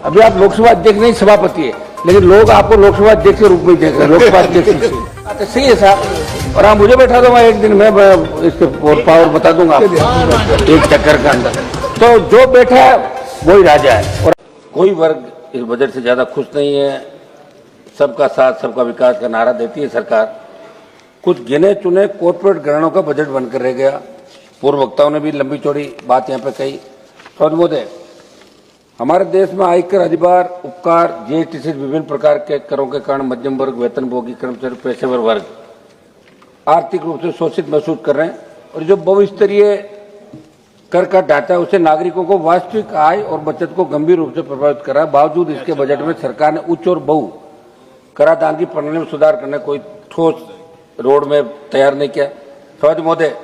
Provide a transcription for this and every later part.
अभी आप लोकसभा अध्यक्ष नहीं सभापति है, लेकिन लोग आपको लोकसभा अध्यक्ष के रूप में देख रहे हैं, लोकसभा अध्यक्ष। तो सही है साहब, और आप मुझे बैठा दो, मैं एक दिन में इसके पावर बता दूंगा एक चक्कर के अंदर। तो जो बैठा है वही राजा है। और कोई वर्ग इस बजट से ज्यादा खुश नहीं है। सबका साथ सबका विकास का नारा देती है सरकार। कुछ गिने चुने कॉर्पोरेट घरानों का बजट बनकर रह गया। पूर्व वक्ताओं ने भी लंबी चौड़ी बात यहाँ पे कही। महोदय, हमारे देश में आयकर, अधिभार, उपकार, जीएसटी से विभिन्न प्रकार के करों के कारण मध्यम वर्ग, वेतनभोगी, कर्मचारी, पेशेवर वर्ग आर्थिक रूप से शोषित महसूस कर रहे हैं। और जो बहुस्तरीय कर का ढांचा उसे नागरिकों को वास्तविक आय और बचत को गंभीर रूप से प्रभावित कर रहा है। बावजूद इसके बजट में सरकार ने उच्च और बहु कराधान की प्रणाली में सुधार करने कोई ठोस रोड में तैयार नहीं किया। महोदय,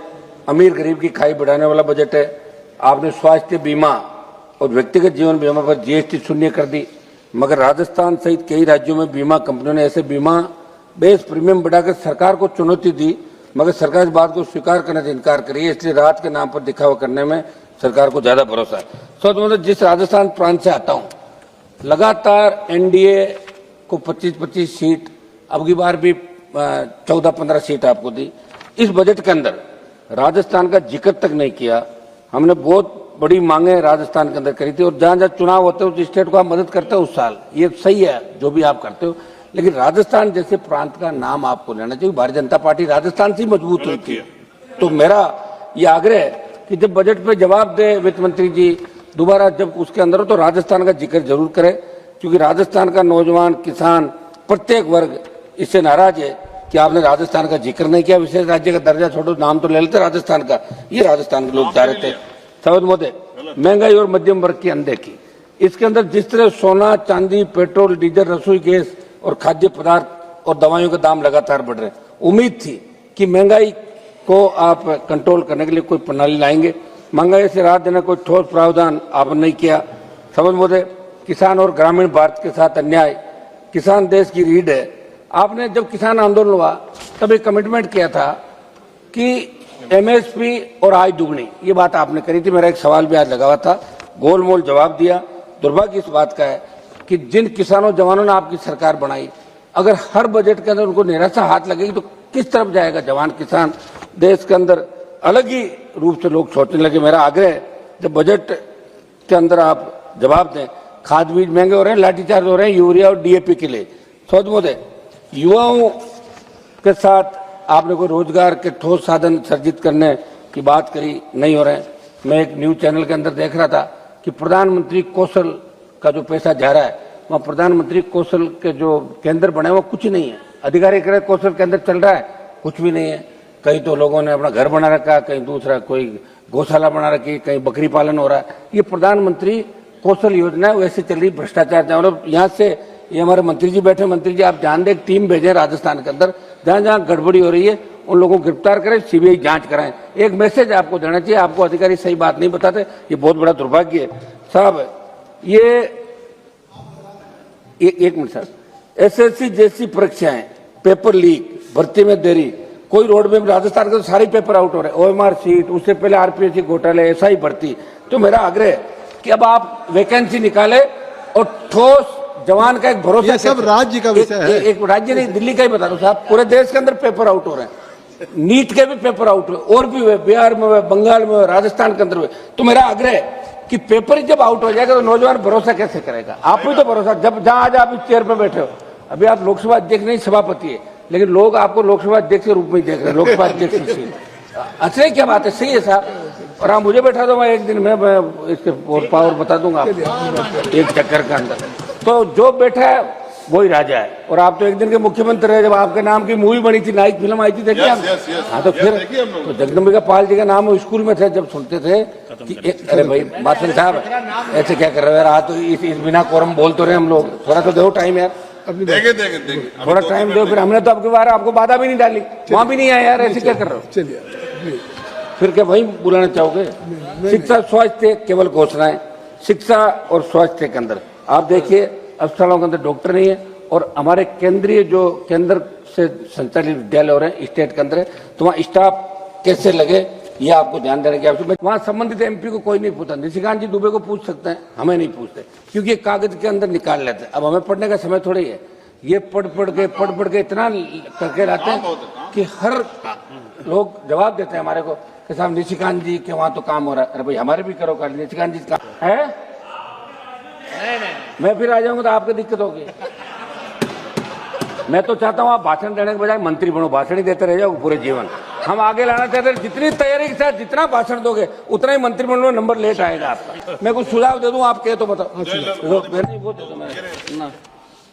अमीर गरीब की खाई बढ़ाने वाला बजट है। आपने स्वास्थ्य बीमा और व्यक्तिगत जीवन बीमा पर जीएसटी शून्य कर दी, मगर राजस्थान सहित कई राज्यों में बीमा कंपनियों ने ऐसे बीमा बेस प्रीमियम बढ़ाकर सरकार को चुनौती दी, मगर सरकार इस बात को स्वीकार करने से इनकार करी है। इसलिए राहत के नाम पर दिखावा करने में सरकार को ज्यादा भरोसा है। मतलब जिस राजस्थान प्रांत से आता हूं, लगातार एनडीए को 25-25 सीट, अब की बार भी 14-15 सीट आपको दी। इस बजट के अंदर राजस्थान का जिक्र तक नहीं किया। हमने बहुत बड़ी मांगे राजस्थान के अंदर करी थी, और जहां जहां चुनाव होते हो उस स्टेट को आप मदद करते हो उस साल, ये सही है जो भी आप करते हो, लेकिन राजस्थान जैसे प्रांत का नाम आपको लेना चाहिए। भारतीय जनता पार्टी राजस्थान से मजबूत हुई थी। तो मेरा ये आग्रह है कि जब बजट पे जवाब दे वित्त मंत्री जी दोबारा, जब उसके अंदर हो तो राजस्थान का जिक्र जरूर करें, क्योंकि राजस्थान का नौजवान, किसान, प्रत्येक वर्ग इससे नाराज है कि आपने राजस्थान का जिक्र नहीं किया। विशेष राज्य का दर्जा छोड़ो, नाम तो ले लेते राजस्थान का, ये राजस्थान के लोग चाह रहे थे। महोदय, महंगाई और मध्यम वर्ग की अनदेखी, इसके अंदर जिस तरह सोना, चांदी, पेट्रोल, डीजल, रसोई गैस और खाद्य पदार्थ और दवाइयों के दाम लगातार बढ़ रहे हैं। उम्मीद थी कि महंगाई को आप कंट्रोल करने के लिए कोई प्रणाली लाएंगे। महंगाई से राहत देने कोई ठोस प्रावधान आपने नहीं किया। महोदय, किसान और ग्रामीण भारत के साथ अन्याय, किसान देश की रीढ़ है। आपने जब किसान आंदोलन हुआ तब एक कमिटमेंट किया था कि एमएसपी और आय दुगनी, ये बात आपने करी थी। मेरा एक सवाल भी आज लगा हुआ था, गोलमोल जवाब दिया। दुर्भाग्य इस बात का है कि जिन किसानों जवानों ने आपकी सरकार बनाई, अगर हर बजट के अंदर उनको निराशा हाथ लगेगी तो किस तरफ जाएगा जवान किसान? देश के अंदर अलग ही रूप से लोग सोचने लगे। मेरा आग्रह है, जब बजट के अंदर आप जवाब दें। खाद बीज महंगे हो रहे हैं, लाठीचार्ज हो रहे हैं यूरिया और डीएपी के लिए। महोदय, युवाओं के साथ आपने कोई रोजगार के ठोस साधन सर्जित करने की बात करी, नहीं हो रहे हैं। मैं एक न्यूज चैनल के अंदर देख रहा था कि प्रधानमंत्री कौशल का जो पैसा जा रहा है, वहाँ प्रधानमंत्री कौशल के जो केंद्र बने वो कुछ नहीं है। अधिकारी कह रहे कौशल केंद्र चल रहा है, कुछ भी नहीं है। कहीं तो लोगों ने अपना घर बना रखा, कहीं दूसरा कोई गौशाला बना रखी, कहीं बकरी पालन हो रहा है। ये प्रधानमंत्री कौशल योजना है, वैसे चल रही भ्रष्टाचार। और यहाँ से ये हमारे मंत्री जी बैठे, मंत्री जी आप जान दे, एक टीम भेजें राजस्थान के अंदर, जहां जहां गड़बड़ी हो रही है उन लोगों को गिरफ्तार करें, सीबीआई जांच कराएं। एक मैसेज आपको देना चाहिए, आपको अधिकारी सही बात नहीं बताते, ये बहुत बड़ा दुर्भाग्य है साहब। ये एक मिनट सर, एसएससी जैसी परीक्षाएं, पेपर लीक, भर्ती में देरी, कोई रोड में राजस्थान के तो सारे पेपर आउट हो रहे हैं। ओएमआर सीट, उससे पहले आरपीएससी घोटाले, ऐसा ही भर्ती। तो मेरा आग्रह है कि अब आप वैकेंसी निकाले और ठोस जवान का एक भरोसा। सब राज्य का विषय है, एक राज्य नहीं, दिल्ली का ही बता दो साहब, पूरे देश के अंदर पेपर आउट हो रहे हैं। नीट के भी पेपर आउट हुए, और भी हुए, बिहार में हुए, बंगाल में हुए, राजस्थान के अंदर हुए। तो मेरा आग्रह है कि पेपर ही जब आउट हो जाएगा तो नौजवान भरोसा कैसे करेगा? आप ही तो भरोसा, जब जहां आज आप इस चेयर पर बैठे हो, अभी आप लोकसभा अध्यक्ष नहीं सभापति है, लेकिन लोग आपको लोकसभा अध्यक्ष के रूप में देख रहे हैं, लोकसभा अध्यक्ष। अच्छा, क्या बात है, सही है साहब। और आप मुझे बैठा दो, मैं एक दिन में इसके पावर बता दूंगा आपको एक चक्कर के अंदर। तो जो बैठा है वही राजा है। और आप तो एक दिन के मुख्यमंत्री रहे, जब आपके नाम की मूवी बनी थी, नाइक फिल्म आई थी, देखिए आप। हाँ, तो फिर तो जगदम्बिका पाल जी का नाम स्कूल में थे, जब सुनते थे कि अरे भाई मास्टर साहब ऐसे क्या कर रहे हो यार, तो इस बिना कोरम बोल तो रहे हम लोग, थोड़ा तो दो टाइम यार, थोड़ा टाइम दो। फिर हमने तो आपके बार आपको बाधा भी नहीं डाली, वहां भी नहीं आया यार, ऐसे क्या कर रहे हो? चलिए, फिर क्या वही बुलाना चाहोगे? शिक्षा स्वास्थ्य केवल घोषणाएं, शिक्षा और स्वास्थ्य के अंदर आप देखिए अस्पतालों के अंदर डॉक्टर नहीं है। और हमारे केंद्रीय जो केंद्र से संचालित विद्यालय हो रहे हैं स्टेट के अंदर, तो वहाँ स्टाफ कैसे लगे ये आपको ध्यान देने की आवश्यकता। वहां संबंधित एमपी को कोई नहीं पूछता, निशिकांत जी दुबे को पूछ सकते हैं, हमें नहीं पूछते, क्योंकि कागज के अंदर निकाल लेते हैं। अब हमें पढ़ने का समय थोड़ी है, ये पढ़ पढ़ के इतना करके लाते हैं कि हर लोग जवाब देते हैं हमारे को कि साहब निशिकांत जी के वहां तो काम हो रहा है। अरे भाई हमारे भी करो कर, निशिकांत जी का है, मैं फिर आ जाऊंगा तो आपको दिक्कत होगी। मैं तो चाहता हूं आप भाषण देने के बजाय मंत्री बनो, भाषण ही देते रह जाओ पूरे जीवन। हम आगे लाना चाहते हैं, जितनी तैयारी के साथ जितना भाषण दोगे उतना ही मंत्रिमंडल में नंबर लेट आएगा आपका। मैं कुछ सुझाव दे दूं, आप कहे तो बताओ।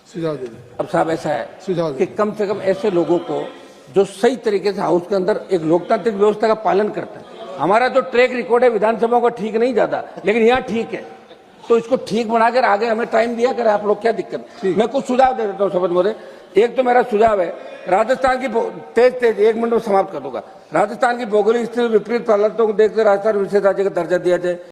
सुझाव दे। अब साहब ऐसा है कि कम से कम ऐसे लोगों को जो सही तरीके से हाउस के अंदर एक लोकतांत्रिक व्यवस्था का पालन करते हैं। हमारा तो ट्रैक रिकॉर्ड है विधानसभा का ठीक नहीं जाता, लेकिन यहाँ ठीक है, तो इसको ठीक बनाकर आगे हमें टाइम दिया करें आप लोग, क्या दिक्कत। मैं कुछ सुझाव दे देता हूँ शपथ मोदी। एक तो मेरा सुझाव है, राजस्थान की तेज 1 मिनट में समाप्त कर दूंगा। राजस्थान की भौगोलिक स्थिति विपरीत हालतों को देखकर राजस्थान विशेष राज्य का दर्जा दिया जाए।